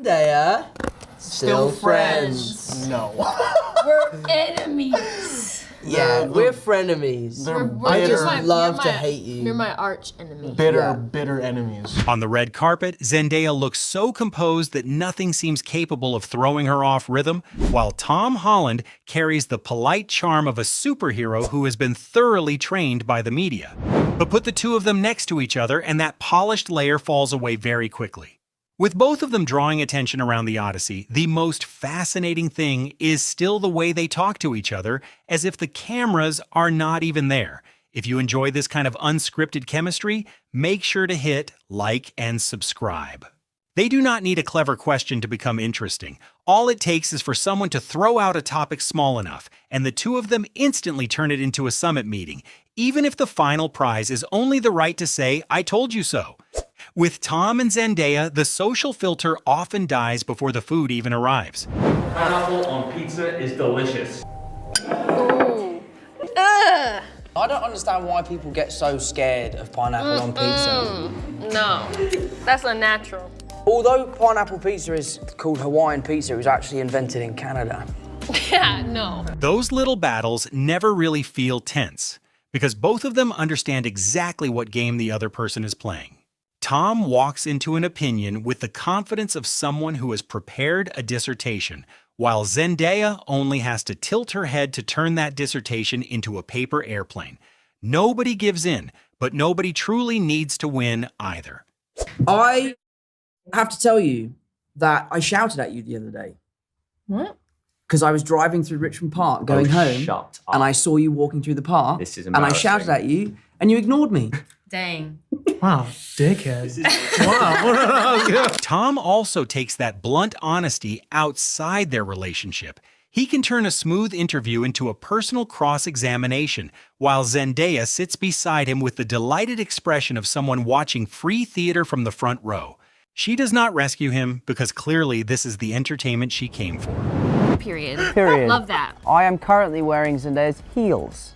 Zendaya still friends. No. We're enemies. Yeah, we're frenemies. I just love to hate you. You're my arch enemy. Bitter enemies. On the red carpet, Zendaya looks so composed that nothing seems capable of throwing her off rhythm, while Tom Holland carries the polite charm of a superhero who has been thoroughly trained by the media. But put the two of them next to each other and that polished layer falls away very quickly. With both of them drawing attention around the Odyssey, the most fascinating thing is still the way they talk to each other, as if the cameras are not even there. If you enjoy this kind of unscripted chemistry, make sure to hit like and subscribe. They do not need a clever question to become interesting. All it takes is for someone to throw out a topic small enough, and the two of them instantly turn it into a summit meeting, even if the final prize is only the right to say, "I told you so." With Tom and Zendaya, the social filter often dies before the food even arrives. Pineapple on pizza is delicious. Ooh. Ugh. I don't understand why people get so scared of pineapple on pizza. No, that's unnatural. Although pineapple pizza is called Hawaiian pizza, it was actually invented in Canada. Yeah, no. Those little battles never really feel tense, because both of them understand exactly what game the other person is playing. Tom walks into an opinion with the confidence of someone who has prepared a dissertation, while Zendaya only has to tilt her head to turn that dissertation into a paper airplane. Nobody gives in, but nobody truly needs to win either. I have to tell you that I shouted at you the other day. What? Because I was driving through Richmond Park going home, shut up. and I saw you walking through the park, This is and I shouted at you, and you ignored me. Dang. Wow, dickhead. Wow. Tom also takes that blunt honesty outside their relationship. He can turn a smooth interview into a personal cross-examination, while Zendaya sits beside him with the delighted expression of someone watching free theater from the front row. She does not rescue him because clearly this is the entertainment she came for. Period. Period. Love that. I am currently wearing Zendaya's heels.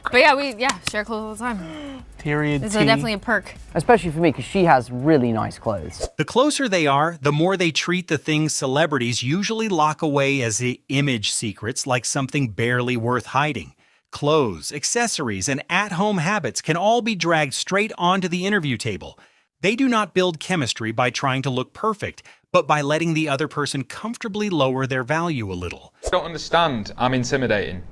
But yeah, we share clothes all the time. Period. It's definitely a perk. Especially for me, because she has really nice clothes. The closer they are, the more they treat the things celebrities usually lock away as the image secrets, like something barely worth hiding. Clothes, accessories, and at-home habits can all be dragged straight onto the interview table. They do not build chemistry by trying to look perfect, but by letting the other person comfortably lower their value a little. I don't understand. I'm intimidating.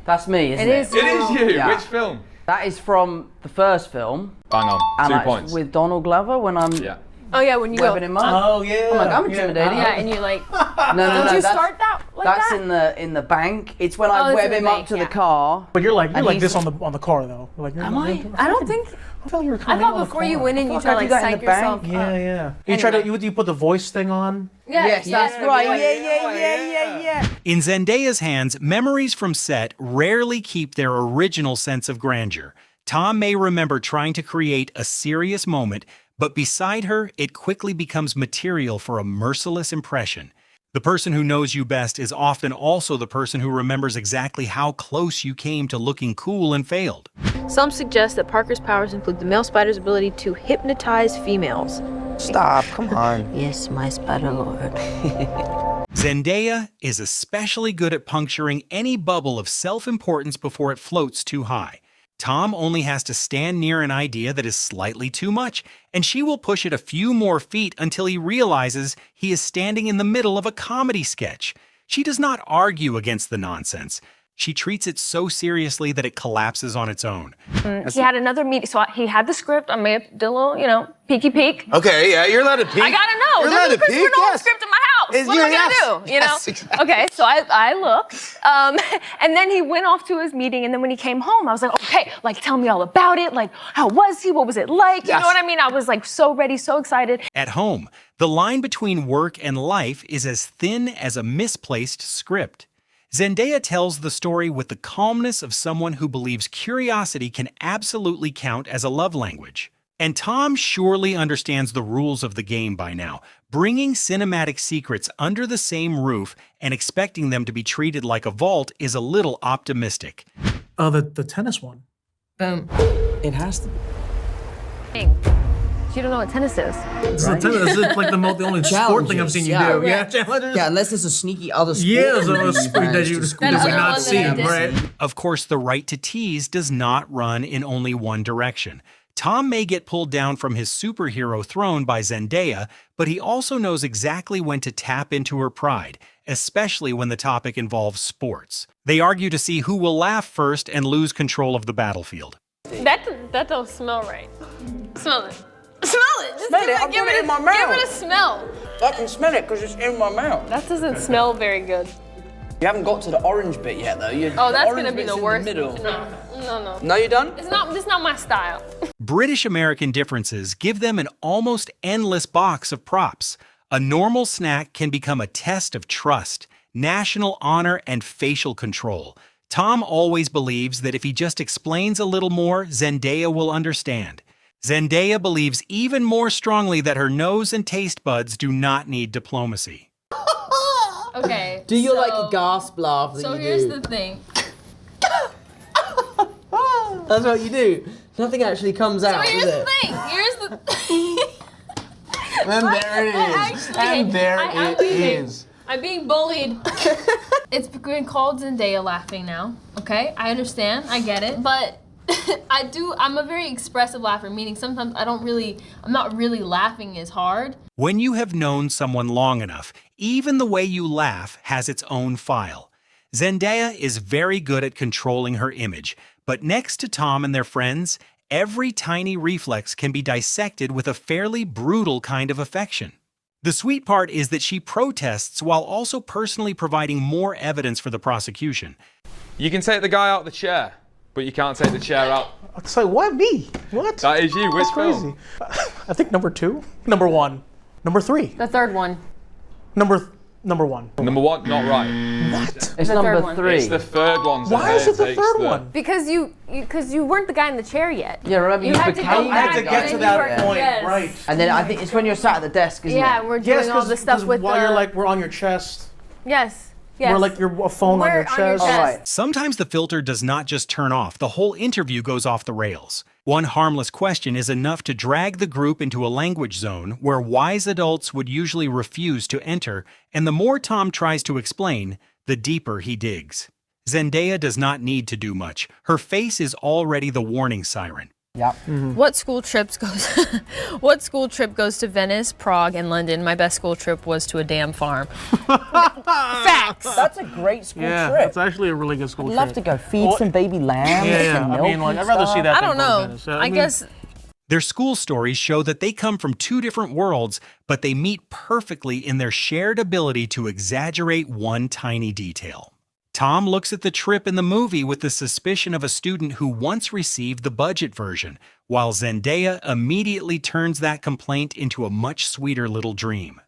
That's me, isn't it? It is. It is you. Yeah. Which film? That is from the first film. Bang on. And 2 that's points. with Donald Glover when I'm Yeah. Oh yeah, when you go. webbing him up. Oh, yeah. I'm like, I'm intimidating. Yeah, and you like. No, Did you that's, start that like that's that? in the bank. It's when Oh, I it's web in the him up bank, to yeah. the car. But you're like And he's- this on the car though. Like, Am I? I don't think. I thought you were I coming thought on the before you car. went in, you I thought tried to I like did that in psych the bank. yourself Yeah, up. yeah. You try to you put the voice thing on. Yes, that's right. Yeah. Yeah. In Zendaya's hands, memories from set rarely keep their original sense of grandeur. Tom may remember trying to create a serious moment, but beside her, it quickly becomes material for a merciless impression. The person who knows you best is often also the person who remembers exactly how close you came to looking cool and failed. Some suggest that Parker's powers include the male spider's ability to hypnotize females. Stop, come on. Yes, my spider lord. Zendaya is especially good at puncturing any bubble of self-importance before it floats too high. Tom only has to stand near an idea that is slightly too much, and she will push it a few more feet until he realizes he is standing in the middle of a comedy sketch. She does not argue against the nonsense. She treats it so seriously that it collapses on its own. He had another meeting, so he had the script. I may have did a little, peeky peek. Okay, yeah, you're allowed to peek. I gotta know. You're There's allowed a to Christopher peek, Nolan yes. script in my house. What am I gonna do? Yes, exactly. Okay, so I looked, and then he went off to his meeting, and then when he came home, I was like, okay, like tell me all about it. Like, how was he? What was it like? You know what I mean? I was like so ready, so excited. At home, the line between work and life is as thin as a misplaced script. Zendaya tells the story with the calmness of someone who believes curiosity can absolutely count as a love language. And Tom surely understands the rules of the game by now. Bringing cinematic secrets under the same roof and expecting them to be treated like a vault is a little optimistic. The tennis one. Boom. It has to be. You don't know what tennis is. This is like the only sport thing I've seen you do. Yeah, challenges. Yeah, unless there's a sneaky other sport. Yeah, that a sport that you managed to that squeeze we in. not seen, right? Of course, the right to tease does not run in only one direction. Tom may get pulled down from his superhero throne by Zendaya, but he also knows exactly when to tap into her pride, especially when the topic involves sports. They argue to see who will laugh first and lose control of the battlefield. That don't smell right. Smell it. Smell it. Just Smell it. I'll put it in my mouth. Give it a smell. I can smell it because it's in my mouth. That doesn't smell very good. You haven't got to the orange bit yet, though. Oh, that's gonna be the worst. Middle. No. No, you done? It's not my style. British-American differences give them an almost endless box of props. A normal snack can become a test of trust, national honor, and facial control. Tom always believes that if he just explains a little more, Zendaya will understand. Zendaya believes even more strongly that her nose and taste buds do not need diplomacy. Okay. Do you like a gasp laugh that So you here's do? the thing. That's what you do. Nothing actually comes out, Here's does the it? thing. Here's the. And there it is. And there it is. I'm being bullied. It's been called Zendaya laughing now. Okay, I understand. I get it. But I'm a very expressive laugher, meaning sometimes I'm not really laughing as hard. When you have known someone long enough, even the way you laugh has its own file. Zendaya is very good at controlling her image, but next to Tom and their friends, every tiny reflex can be dissected with a fairly brutal kind of affection. The sweet part is that she protests while also personally providing more evidence for the prosecution. You can take the guy out of the chair, but you can't take the chair out. It's like, what, me? What? That is you. Which That's crazy. film? I think number 2, number 1, number 3, The third one. number 1. Number 1, not right. What? It's The number third one. 3. It's the third one. Why is it the third one? Because you weren't the guy in the chair yet. Yeah, remember you had to became go I had to back get and to then that you were- point, yes. right? And then I think it's when you're sat at the desk, isn't Yeah, it? we're doing all the stuff with while the. you're like, we're on your chest. Yes. We're like your a phone on We're your on your chest. chest. All right. Sometimes the filter does not just turn off, the whole interview goes off the rails. One harmless question is enough to drag the group into a language zone where wise adults would usually refuse to enter, and the more Tom tries to explain, the deeper he digs. Zendaya does not need to do much. Her face is already the warning siren. What school trip goes to Venice, Prague, and London? My best school trip was to a damn farm. Facts. That's a great school Yeah, trip. it's actually a really good school I'd trip. love to go feed some baby lambs Yeah, and I milk mean, like, and I'd rather stuff. see that. I than don't go to know. Venice. I guess Their school stories show that they come from two different worlds, but they meet perfectly in their shared ability to exaggerate one tiny detail. Tom looks at the trip in the movie with the suspicion of a student who once received the budget version, while Zendaya immediately turns that complaint into a much sweeter little dream.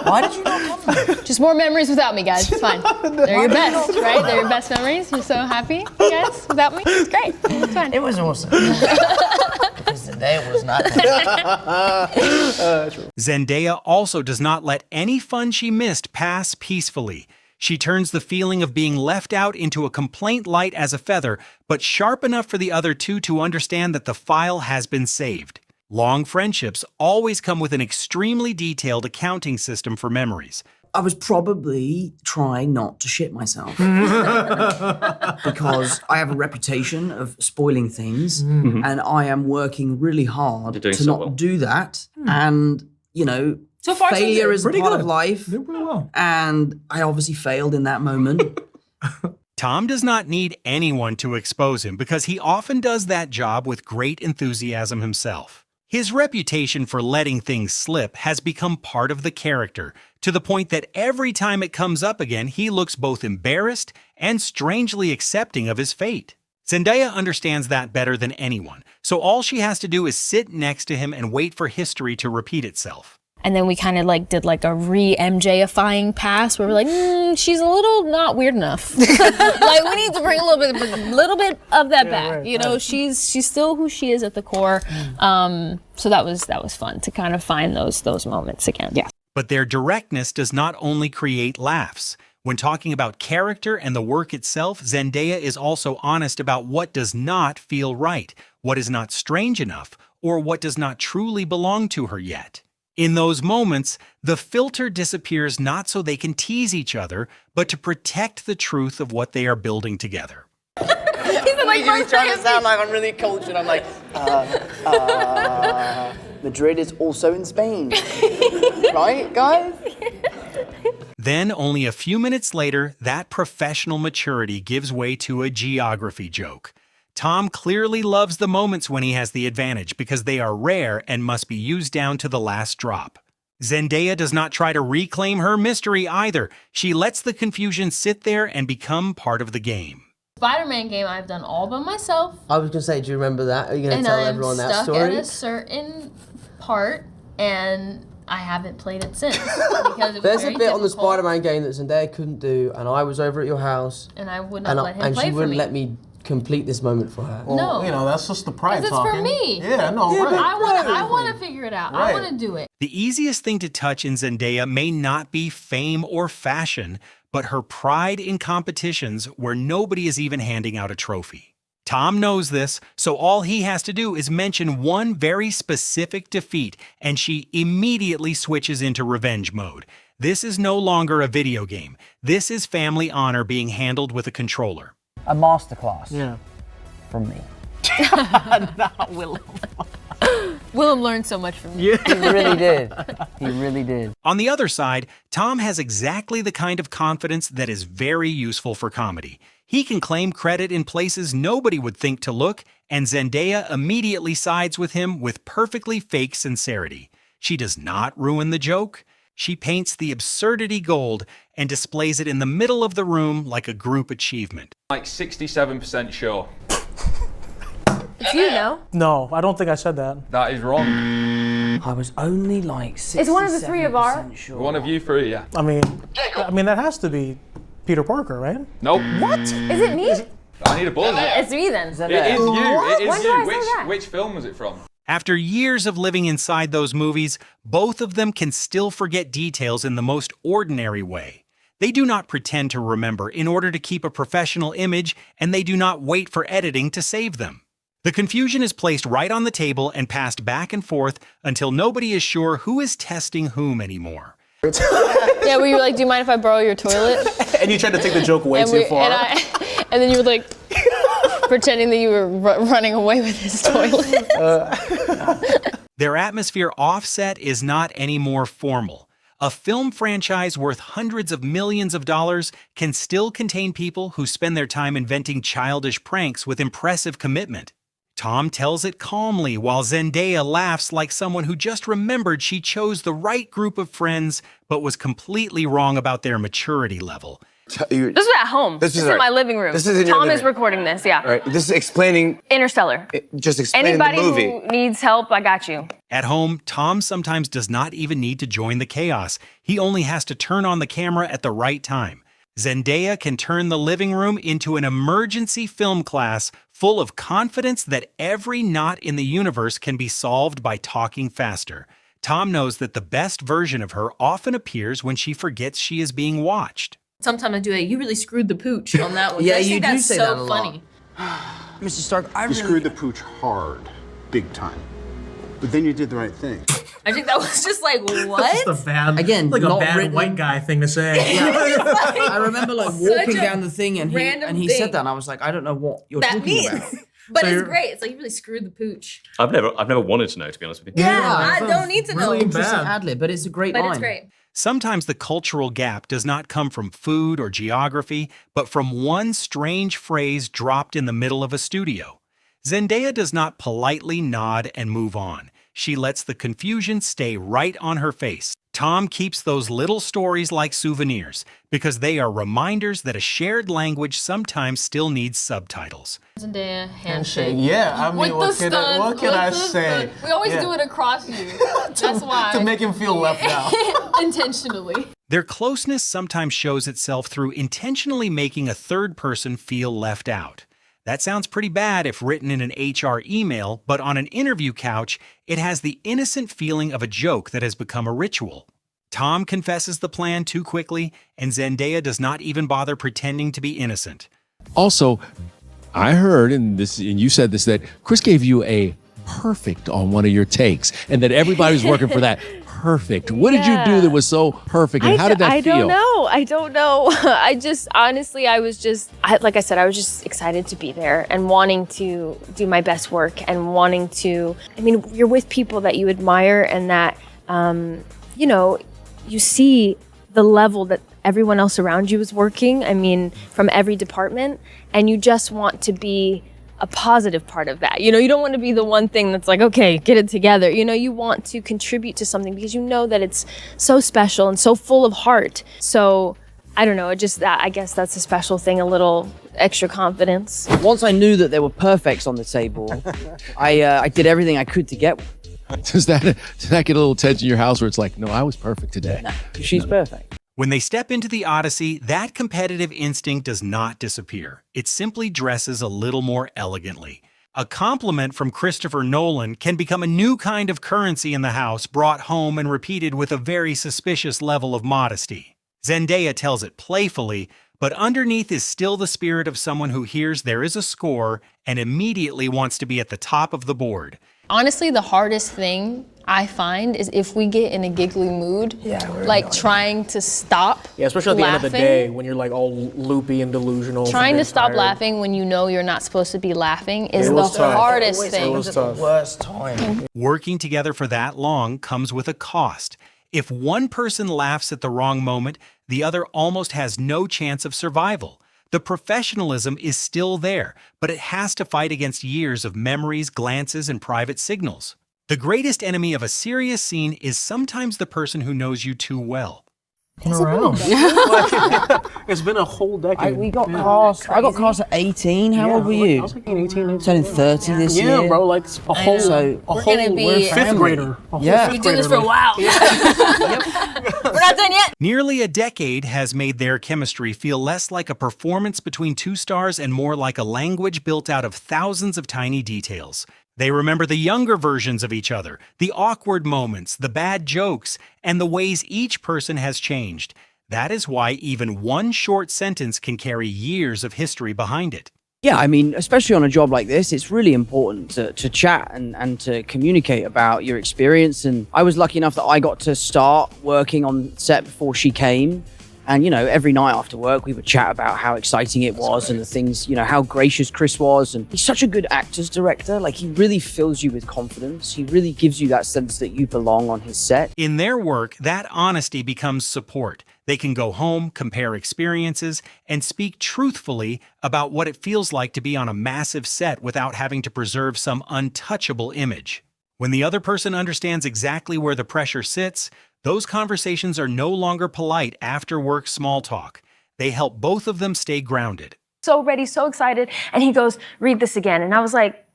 Why did you not come? just more memories without me, guys. It's fine. They're your best, right? They're your best memories. You're so happy, you guys, without me. It's great. It's fine. It was awesome. Because the day was not. Zendaya also does not let any fun she missed pass peacefully. She turns the feeling of being left out into a complaint light as a feather, but sharp enough for the other two to understand that the file has been saved. Long friendships always come with an extremely detailed accounting system for memories. I was probably trying not to shit myself. Because I have a reputation of spoiling things, and I am working really hard to not do that. And, you know, So far, so failure good. is a Pretty part good. of life. Doing pretty well. And I obviously failed in that moment. Tom does not need anyone to expose him because he often does that job with great enthusiasm himself. His reputation for letting things slip has become part of the character, to the point that every time it comes up again, he looks both embarrassed and strangely accepting of his fate. Zendaya understands that better than anyone, so all she has to do is sit next to him and wait for history to repeat itself. And then we kind of like did like a re-MJ-ifying pass where we're like, she's a little not weird enough. Like we need to bring a little bit of that back. right, you know, she's still who she is at the core. So that was fun to kind of find those moments again. Yeah. But their directness does not only create laughs. When talking about character and the work itself, Zendaya is also honest about what does not feel right, what is not strange enough, or what does not truly belong to her yet. In those moments, the filter disappears not so they can tease each other, but to protect the truth of what they are building together. He's trying to sound like I'm really cultured. I'm like, Madrid is also in Spain. Right, guys? Then, only a few minutes later, that professional maturity gives way to a geography joke. Tom clearly loves the moments when he has the advantage because they are rare and must be used down to the last drop. Zendaya does not try to reclaim her mystery either. She lets the confusion sit there and become part of the game. Spider-Man game I've done all by myself. I was gonna say, do you remember that? Are you gonna tell everyone that story? And I'm stuck at a certain part, and I haven't played it since. Because it was There's very a bit on the difficult, Spider-Man game that Zendaya couldn't do, and I was over at your house. and I would not let him play for me. And she wouldn't let me complete this moment for her. No. You know, that's just the pride It's talking. for me. Yeah, no, right. I want to figure it out. I want to do it. The easiest thing to touch in Zendaya may not be fame or fashion, but her pride in competitions where nobody is even handing out a trophy. Tom knows this, so all he has to do is mention one very specific defeat, and she immediately switches into revenge mode. This is no longer a video game. This is family honor being handled with a controller. A masterclass. Yeah. From me. Not Willem. Willem learned so much from me. He really did. He really did. On the other side, Tom has exactly the kind of confidence that is very useful for comedy. He can claim credit in places nobody would think to look, and Zendaya immediately sides with him with perfectly fake sincerity. She does not ruin the joke. She paints the absurdity gold and displays it in the middle of the room like a group achievement. Like 67% sure. It's you, no? No, I don't think I said that. That is wrong. I was only like 67% It's one of the three of our- sure. One of you three, yeah. I mean, that has to be Peter Parker, right? Nope. What? Is it me? I need a buzzer. It's me then. It is you. It is When did you. I say that? Which film was it from? After years of living inside those movies, both of them can still forget details in the most ordinary way. They do not pretend to remember in order to keep a professional image, and they do not wait for editing to save them. The confusion is placed right on the table and passed back and forth until nobody is sure who is testing whom anymore. Yeah, where you were like, do you mind if I borrow your toilet? And you tried to take the joke way too far. And then you were like, pretending that you were running away with his toilet. Their atmosphere offset is not any more formal. A film franchise worth hundreds of millions of dollars can still contain people who spend their time inventing childish pranks with impressive commitment. Tom tells it calmly while Zendaya laughs like someone who just remembered she chose the right group of friends but was completely wrong about their maturity level. This is at home. This is in my living room. This is in your Tom living is recording this, yeah. All right, this is explaining. Interstellar. Just explaining Anybody the movie. who needs help, I got you. At home, Tom sometimes does not even need to join the chaos. He only has to turn on the camera at the right time. Zendaya can turn the living room into an emergency film class full of confidence that every knot in the universe can be solved by talking faster. Tom knows that the best version of her often appears when she forgets she is being watched. Sometimes I do it. You really screwed the pooch on that one. Yeah, I you think do that's say so that a lot. funny. Mr. Stark, I You really... screwed the pooch hard, big time. But then you did the right thing. I think that was just like, what? That's just a bad, Again, like a not bad written. white guy thing to say. I remember like walking Such a down the thing and random he thing. said that and I was like, I don't know what you're That talking means. about. But So it's you're- great. It's like you really screwed the pooch. I've never wanted to know, to be honest with you. Yeah, I don't need to know. really Interesting bad. ad-lib, but it's a great But line. it's great. Sometimes the cultural gap does not come from food or geography, but from one strange phrase dropped in the middle of a studio. Zendaya does not politely nod and move on. She lets the confusion stay right on her face. Tom keeps those little stories like souvenirs because they are reminders that a shared language sometimes still needs subtitles. Zendaya handshake. Yeah, I mean, With the what can I with the say? stun. We always Yeah. do it across you. That's why. To make him feel left out. Intentionally. Their closeness sometimes shows itself through intentionally making a third person feel left out. That sounds pretty bad if written in an HR email, but on an interview couch, it has the innocent feeling of a joke that has become a ritual. Tom confesses the plan too quickly, and Zendaya does not even bother pretending to be innocent. Also, I heard, and you said this, that Chris gave you a perfect on one of your takes, and that everybody was working for that perfect. What did you do that was so perfect, and how did that feel? I don't know. I just, honestly, like I said, I was just excited to be there and wanting to do my best work and wanting to, I mean, you're with people that you admire and that, you know, you see the level that everyone else around you is working. I mean, from every department, and you just want to be a positive part of that. You know, you don't want to be the one thing that's like, okay, get it together. You know, you want to contribute to something because you know that it's so special and so full of heart. So, I don't know, just that, I guess that's a special thing, a little extra confidence. Once I knew that there were perfects on the table, I did everything I could to get one. Does that get a little tense in your house where it's like, no, I was perfect today? No, she's perfect. When they step into the Odyssey, that competitive instinct does not disappear. It simply dresses a little more elegantly. A compliment from Christopher Nolan can become a new kind of currency in the house, brought home and repeated with a very suspicious level of modesty. Zendaya tells it playfully, but underneath is still the spirit of someone who hears there is a score and immediately wants to be at the top of the board. Honestly, the hardest thing I find is if we get in a giggly mood, like trying to stop Yeah, especially at the end of the laughing. day when you're like all loopy and delusional. Trying from to stop being tired. laughing when you know you're not supposed to be laughing is It the was tough. hardest It thing. was tough. The worst time. Working together for that long comes with a cost. If one person laughs at the wrong moment, the other almost has no chance of survival. The professionalism is still there, but it has to fight against years of memories, glances, and private signals. The greatest enemy of a serious scene is sometimes the person who knows you too well. Around. It's been a whole decade. I got cast at 18. How old were you? I was like 18. Turning 30 this year. Yeah, bro, like a whole, So a We're whole gonna be- we're fifth family. grader. A whole Yeah. fifth We do this grader, for a man. while. We're not done yet. Nearly a decade has made their chemistry feel less like a performance between two stars and more like a language built out of thousands of tiny details. They remember the younger versions of each other, the awkward moments, the bad jokes, and the ways each person has changed. That is why even one short sentence can carry years of history behind it. Yeah, I mean, especially on a job like this, it's really important to chat and to communicate about your experience. And I was lucky enough that I got to start working on set before she came. And, you know, every night after work, we would chat about how exciting it was and the things, you know, how gracious Chris was. And he's such a good actor's director. Like, he really fills you with confidence. He really gives you that sense that you belong on his set. In their work, that honesty becomes support. They can go home, compare experiences, and speak truthfully about what it feels like to be on a massive set without having to preserve some untouchable image. When the other person understands exactly where the pressure sits, those conversations are no longer polite after-work small talk. They help both of them stay grounded. So ready, so excited. And he goes, read this again. And I was like,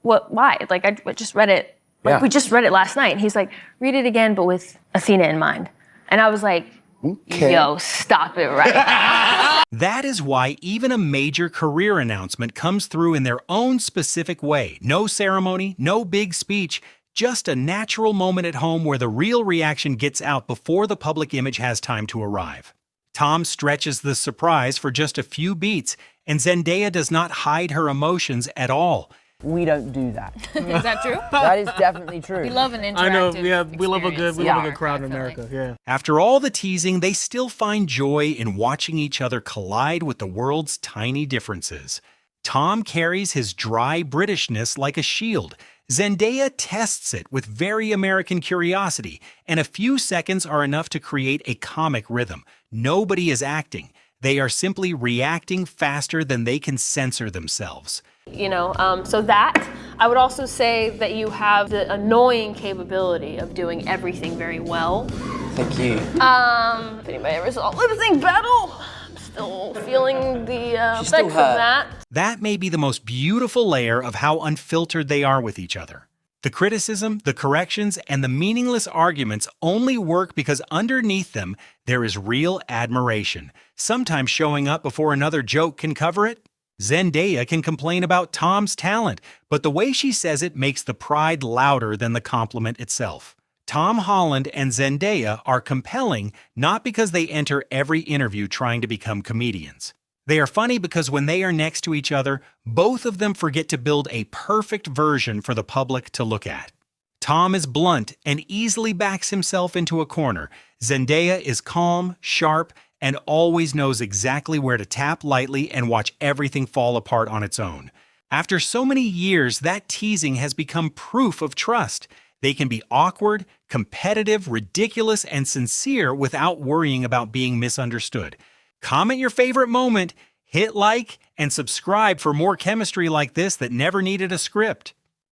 what, why? Like, I just read it. Like, we just read it last night. And he's like, read it again, but with Athena in mind. And I was like, yo, stop it right now. That is why even a major career announcement comes through in their own specific way. No ceremony, no big speech, just a natural moment at home where the real reaction gets out before the public image has time to arrive. Tom stretches the surprise for just a few beats, and Zendaya does not hide her emotions at all. We don't do that. Is that true? That is definitely true. We love an interactive I know, yeah, we love a good experience. crowd in I feel America, like. yeah. After all the teasing, they still find joy in watching each other collide with the world's tiny differences. Tom carries his dry Britishness like a shield. Zendaya tests it with very American curiosity, and a few seconds are enough to create a comic rhythm. Nobody is acting. They are simply reacting faster than they can censor themselves. You know, so that, I would also say that you have the annoying capability of doing everything very well. Thank you. If anybody ever saw Lip Sync Battle, I'm still feeling the effects of that. That may be the most beautiful layer of how unfiltered they are with each other. The criticism, the corrections, and the meaningless arguments only work because underneath them, there is real admiration, sometimes showing up before another joke can cover it. Zendaya can complain about Tom's talent, but the way she says it makes the pride louder than the compliment itself. Tom Holland and Zendaya are compelling not because they enter every interview trying to become comedians. They are funny because when they are next to each other, both of them forget to build a perfect version for the public to look at. Tom is blunt and easily backs himself into a corner. Zendaya is calm, sharp, and always knows exactly where to tap lightly and watch everything fall apart on its own. After so many years, that teasing has become proof of trust. They can be awkward, competitive, ridiculous, and sincere without worrying about being misunderstood. Comment your favorite moment, hit like, and subscribe for more chemistry like this that never needed a script.